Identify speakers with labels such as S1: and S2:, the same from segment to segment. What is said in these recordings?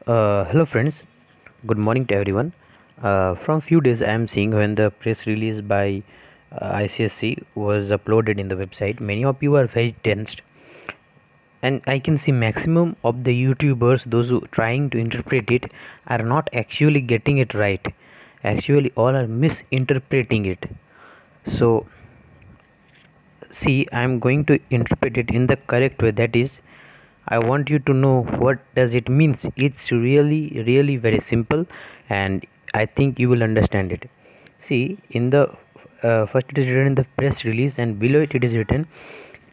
S1: Hello friends, good morning to everyone. From few days I am seeing when the press release by ICSE was uploaded in the website, many of you are very tensed, and I can see maximum of the YouTubers, those who trying to interpret it, are not actually getting it right. Actually, all are misinterpreting it. So see, I am going to interpret it in the correct way. That is, I want you to know what does it means. It's really very simple, and I think you will understand it. See, in the first it is written in the press release, and below it is written,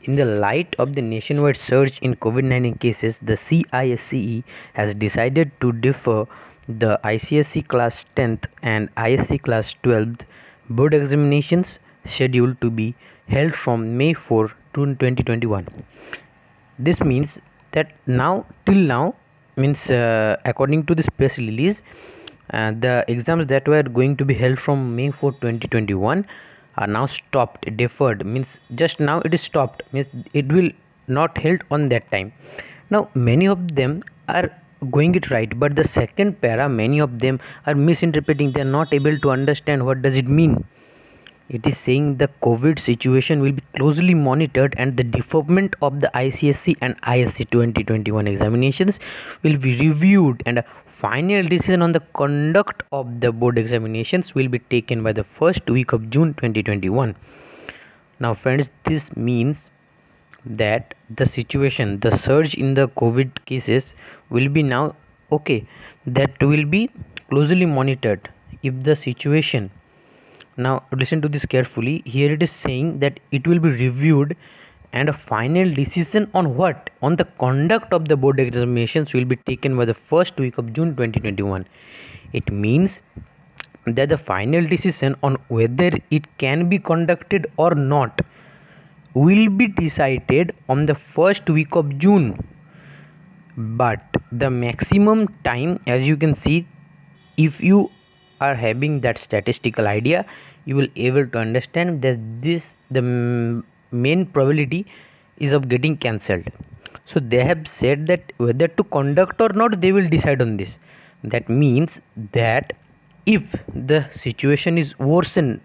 S1: in the light of the nationwide surge in COVID-19 cases, the CISCE has decided to defer the ICSE Class 10th and ISC Class 12th board examinations scheduled to be held from May 4 to 2021. This means that now till now means according to this press release, the exams that were going to be held from May 4 2021 are now stopped, deferred, means just now it is stopped, means it will not held on that time. Now many of them are going it right, but the second para, many of them are misinterpreting. They are not able to understand what does it mean. It is saying the COVID situation will be closely monitored and the development of the ICSE and ISC 2021 examinations will be reviewed, and a final decision on the conduct of the board examinations will be taken by the first week of June 2021. Now friends, this means that the situation, the surge in the COVID cases will be now okay, that will be closely monitored. If the situation, now listen to this carefully. Here it is saying that it will be reviewed and a final decision on what? On the conduct of the board examinations will be taken by the first week of June 2021. It means that the final decision on whether it can be conducted or not will be decided on the first week of June. But the maximum time, as you can see, if you are having that statistical idea, you will able to understand that this the main probability is of getting cancelled. So they have said that whether to conduct or not, they will decide on this. That means that if the situation is worsen,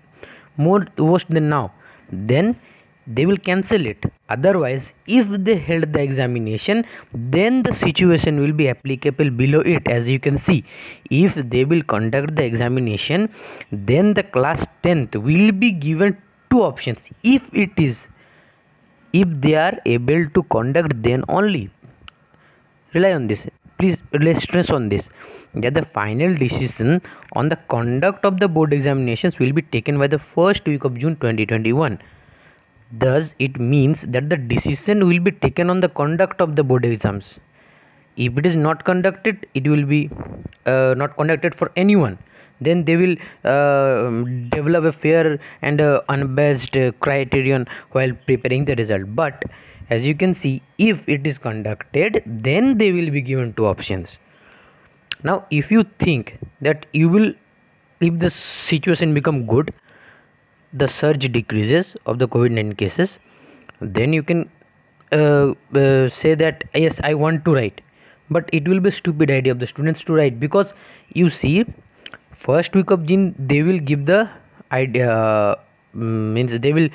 S1: more worse than now, then they will cancel it. Otherwise, if they held the examination, then the situation will be applicable below it. As you can see, if they will conduct the examination, then the class 10th will be given two options. If they are able to conduct, then only rely on this. Please let's stress on this, that the final decision on the conduct of the board examinations will be taken by the first week of June 2021. Thus, it means that the decision will be taken on the conduct of the board exams. If it is not conducted, it will be not conducted for anyone. Then they will develop a fair and unbiased criterion while preparing the result. But as you can see, if it is conducted, then they will be given two options. Now, if you think that you will, if the situation become good, the surge decreases of the COVID-19 cases, then you can say that yes, I want to write. But it will be a stupid idea of the students to write, because you see, first week of June they will give the idea, means they will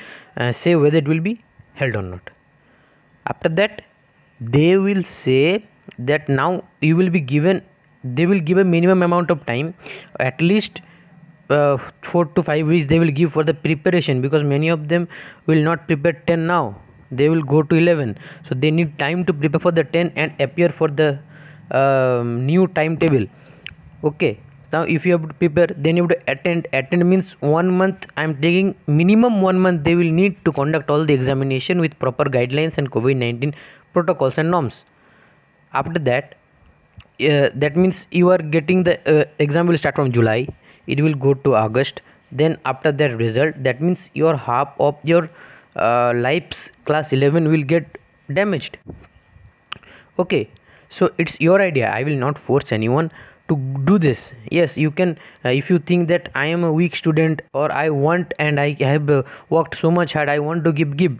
S1: say whether it will be held or not. After that, they will say that now you will be given, they will give a minimum amount of time, at least 4 to 5 weeks they will give for the preparation, because many of them will not prepare 10 now, they will go to 11, so they need time to prepare for the 10 and appear for the new timetable. Okay, now if you have to prepare, then you have to attend means 1 month. I am taking minimum 1 month they will need to conduct all the examination with proper guidelines and COVID-19 protocols and norms. After that, that means you are getting the exam will start from July, it will go to August. Then after that result, that means your half of your life's class 11 will get damaged. Okay, so it's your idea, I will not force anyone to do this. Yes, you can, if you think that I am a weak student, or I want and I have worked so much hard, I want to give.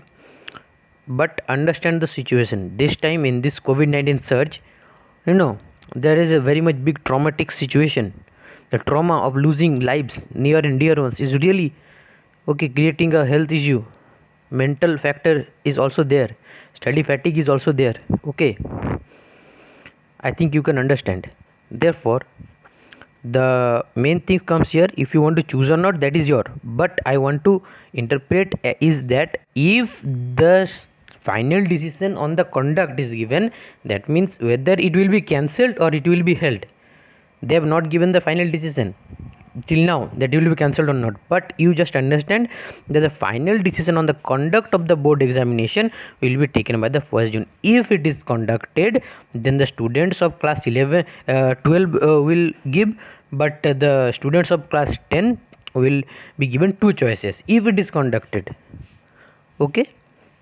S1: But understand the situation. This time in this COVID-19 surge, you know, there is a very much big traumatic situation. The trauma of losing lives near and dear ones is really creating a health issue. Mental factor is also there, study fatigue is also there. I think you can understand. Therefore, the main thing comes here, if you want to choose or not, that is your, but I want to interpret is that if the final decision on the conduct is given, that means whether it will be cancelled or it will be held. They have not given the final decision till now that it will be cancelled or not, but you just understand that the final decision on the conduct of the board examination will be taken by the 1st June. If it is conducted, then the students of class 11 12 will give, but the students of class 10 will be given two choices if it is conducted.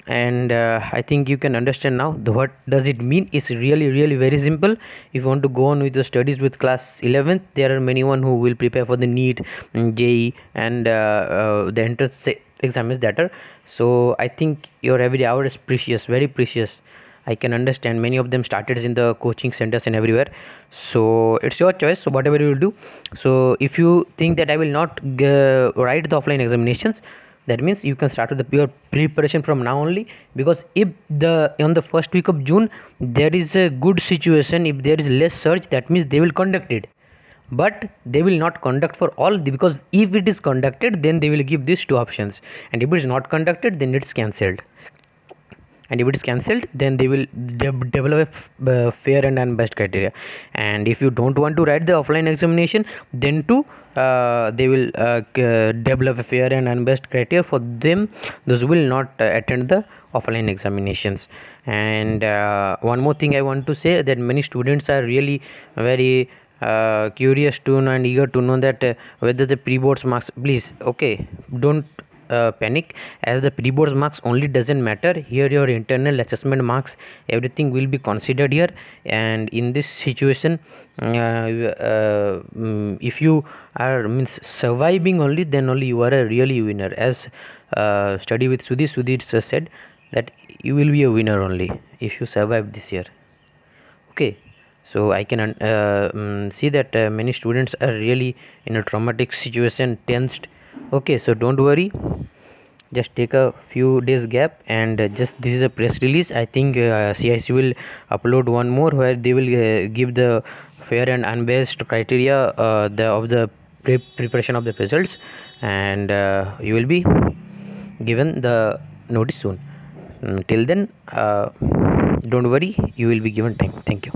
S1: And I think you can understand now what does it mean. It's really very simple. If you want to go on with the studies with class 11th, there are many one who will prepare for the NEET, JE, and the entrance exam is better. So I think your every hour is precious, very precious. I can understand many of them started in the coaching centers and everywhere. So it's your choice, so whatever you will do. So if you think that I will not write the offline examinations, that means you can start with the pure preparation from now only, because if the on the first week of June there is a good situation, if there is less search, that means they will conduct it, but they will not conduct for all because if it is conducted, then they will give these two options, and if it is not conducted, then it's cancelled. And if it is cancelled, then they will develop a fair and unbiased criteria. And if you don't want to write the offline examination, then too they will develop a fair and unbiased criteria for them, those will not attend the offline examinations. And one more thing I want to say, that many students are really very curious to know and eager to know that whether the pre-boards marks, please don't panic, as the pre-boards marks only doesn't matter here. Your internal assessment marks, everything will be considered here. And in this situation, if you are means surviving only, then only you are a really winner. As study with Sudhir said that you will be a winner only if you survive this year. So I can see that many students are really in a traumatic situation, tensed. So don't worry, just take a few days gap, and just this is a press release. I think CIC will upload one more where they will give the fair and unbiased criteria of the preparation of the results, and you will be given the notice soon. Till then, don't worry, you will be given time. Thank you.